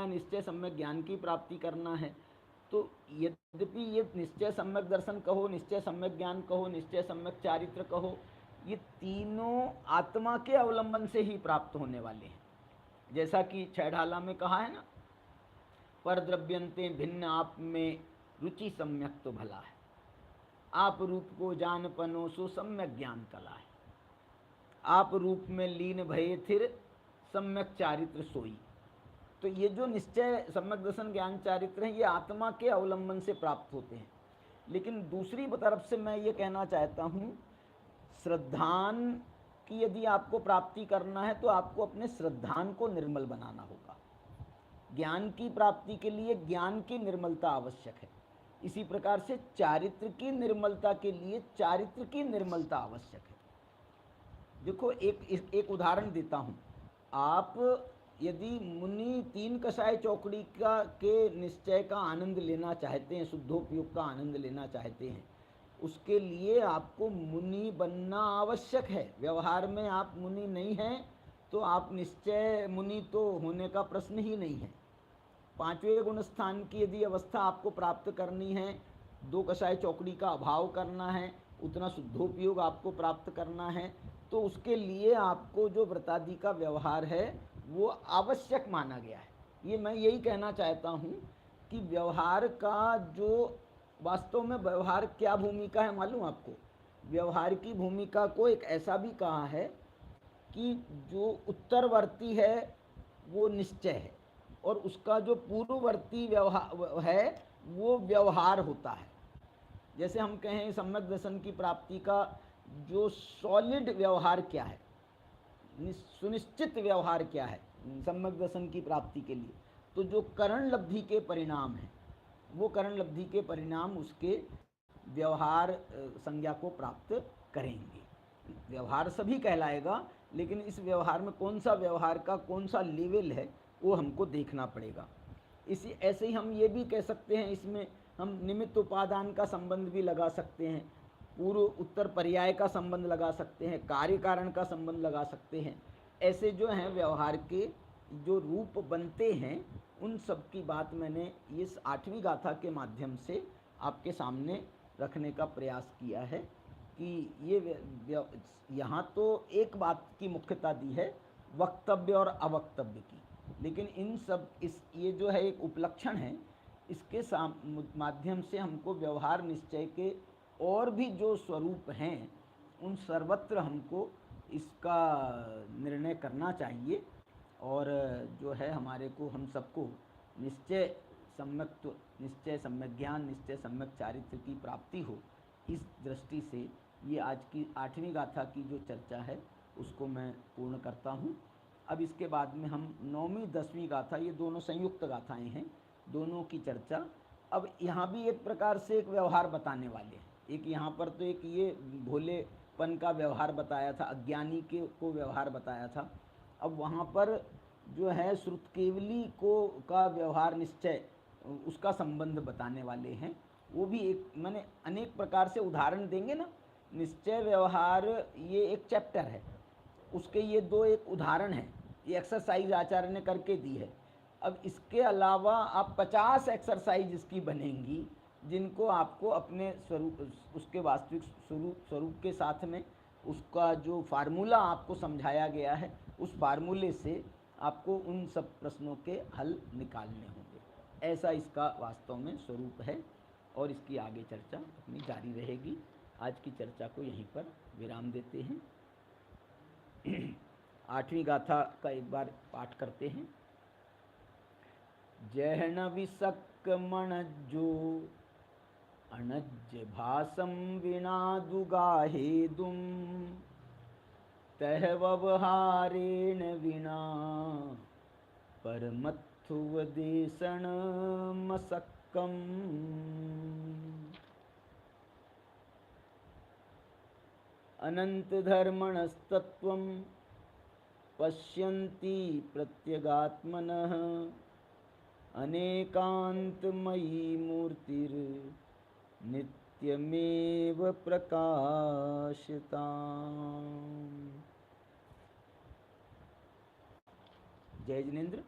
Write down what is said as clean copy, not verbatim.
है, निश्चय सम्यक ज्ञान की प्राप्ति करना है। तो यद्यपि ये निश्चय सम्यक दर्शन कहो, निश्चय सम्यक ज्ञान कहो, निश्चय सम्यक चारित्र कहो, ये तीनों आत्मा के अवलंबन से ही प्राप्त होने वाले हैं। जैसा कि छहढाला में कहा है ना, पर द्रव्यंते भिन्न आप में रुचि सम्यक तो भला है, आप रूप को जान पनो सो सम्यक ज्ञान कला है, आप रूप में लीन भये थिर सम्यक चारित्र सोई। तो ये जो निश्चय सम्यक दर्शन ज्ञान चारित्र हैं, ये आत्मा के अवलंबन से प्राप्त होते हैं। लेकिन दूसरी तरफ से मैं ये कहना चाहता हूँ, श्रद्धान की यदि आपको प्राप्ति करना है तो आपको अपने श्रद्धान को निर्मल बनाना होगा। ज्ञान की प्राप्ति के लिए ज्ञान की निर्मलता आवश्यक है। इसी प्रकार से चारित्र की निर्मलता के लिए चारित्र की निर्मलता आवश्यक है। देखो एक उदाहरण देता हूँ। आप यदि मुनि तीन कषाय चौकड़ी का के निश्चय का आनंद लेना चाहते हैं, शुद्धोपयोग का आनंद लेना चाहते हैं, उसके लिए आपको मुनि बनना आवश्यक है। व्यवहार में आप मुनि नहीं हैं तो आप निश्चय मुनि तो होने का प्रश्न ही नहीं है। पांचवें गुण स्थान की यदि अवस्था आपको प्राप्त करनी है, दो कषाय चौकड़ी का अभाव करना है, उतना शुद्धोपयोग आपको प्राप्त करना है, तो उसके लिए आपको जो व्रतादि का व्यवहार है वो आवश्यक माना गया है। ये मैं यही कहना चाहता हूँ कि व्यवहार का जो वास्तव में व्यवहार क्या भूमिका है मालूम आपको? व्यवहार की भूमिका को एक ऐसा भी कहा है कि जो उत्तरवर्ती है वो निश्चय है और उसका जो पूर्ववर्ती व्यवहार है वो व्यवहार होता है। जैसे हम कहें सम्यक दर्शन की प्राप्ति का जो सॉलिड व्यवहार क्या है, सुनिश्चित व्यवहार क्या है सम्यक दर्शन की प्राप्ति के लिए, तो जो करण लब्धि के परिणाम है वो करण लब्धि के परिणाम उसके व्यवहार संज्ञा को प्राप्त करेंगे। व्यवहार सभी कहलाएगा, लेकिन इस व्यवहार में कौन सा व्यवहार का कौन सा लेवल है वो हमको देखना पड़ेगा। इसी ऐसे ही हम ये भी कह सकते हैं, इसमें हम निमित्त उपादान का संबंध भी लगा सकते हैं, पूर्व उत्तर पर्याय का संबंध लगा सकते हैं, कार्य कारण का संबंध लगा सकते हैं। ऐसे जो हैं व्यवहार के जो रूप बनते हैं उन सब की बात मैंने इस 8वीं गाथा के माध्यम से आपके सामने रखने का प्रयास किया है कि ये यहाँ तो एक बात की मुख्यता दी है वक्तव्य और अवक्तव्य की, लेकिन इन सब ये जो है एक उपलक्षण है, इसके माध्यम से हमको व्यवहार निश्चय के और भी जो स्वरूप हैं उन सर्वत्र हमको इसका निर्णय करना चाहिए। और जो है हमारे को हम सबको निश्चय सम्यक ज्ञान, निश्चय सम्यक चारित्र की प्राप्ति हो, इस दृष्टि से ये आज की 8वीं गाथा की जो चर्चा है उसको मैं पूर्ण करता हूँ। अब इसके बाद में हम 9वीं 10वीं गाथा, ये दोनों संयुक्त गाथाएं हैं, दोनों की चर्चा। अब यहाँ भी एक प्रकार से एक व्यवहार बताने वाले हैं। एक यहाँ पर तो एक ये भोलेपन का व्यवहार बताया था, अज्ञानी के को व्यवहार बताया था। अब वहाँ पर जो है श्रुतकेवली को का व्यवहार निश्चय उसका संबंध बताने वाले हैं। वो भी एक माने अनेक प्रकार से उदाहरण देंगे ना। निश्चय व्यवहार ये एक चैप्टर है, उसके ये दो एक उदाहरण हैं, ये एक्सरसाइज आचार्य ने करके दी है। अब इसके अलावा आप 50 एक्सरसाइज इसकी बनेंगी जिनको आपको अपने स्वरूप, उसके वास्तविक स्वरूप के साथ में उसका जो फार्मूला आपको समझाया गया है उस फार्मूले से आपको उन सब प्रश्नों के हल निकालने होंगे। ऐसा इसका वास्तव में स्वरूप है और इसकी आगे चर्चा अपनी जारी रहेगी। आज की चर्चा को यहीं पर विराम देते हैं। 8वीं गाथा का एक बार पाठ करते हैं। जहन विसक मणज्जो अनज्य भासम विना दुगाहे दुम तह व्यवहारेण विना परमत्थुवदेशन मसक्कम। अनंत धर्मणस्तत्वं पश्यन्ति प्रत्यगात्मनः अनेकांतमयी मूर्तिर् नित्यमेव प्रकाशताम्। जय जिनेन्द्र।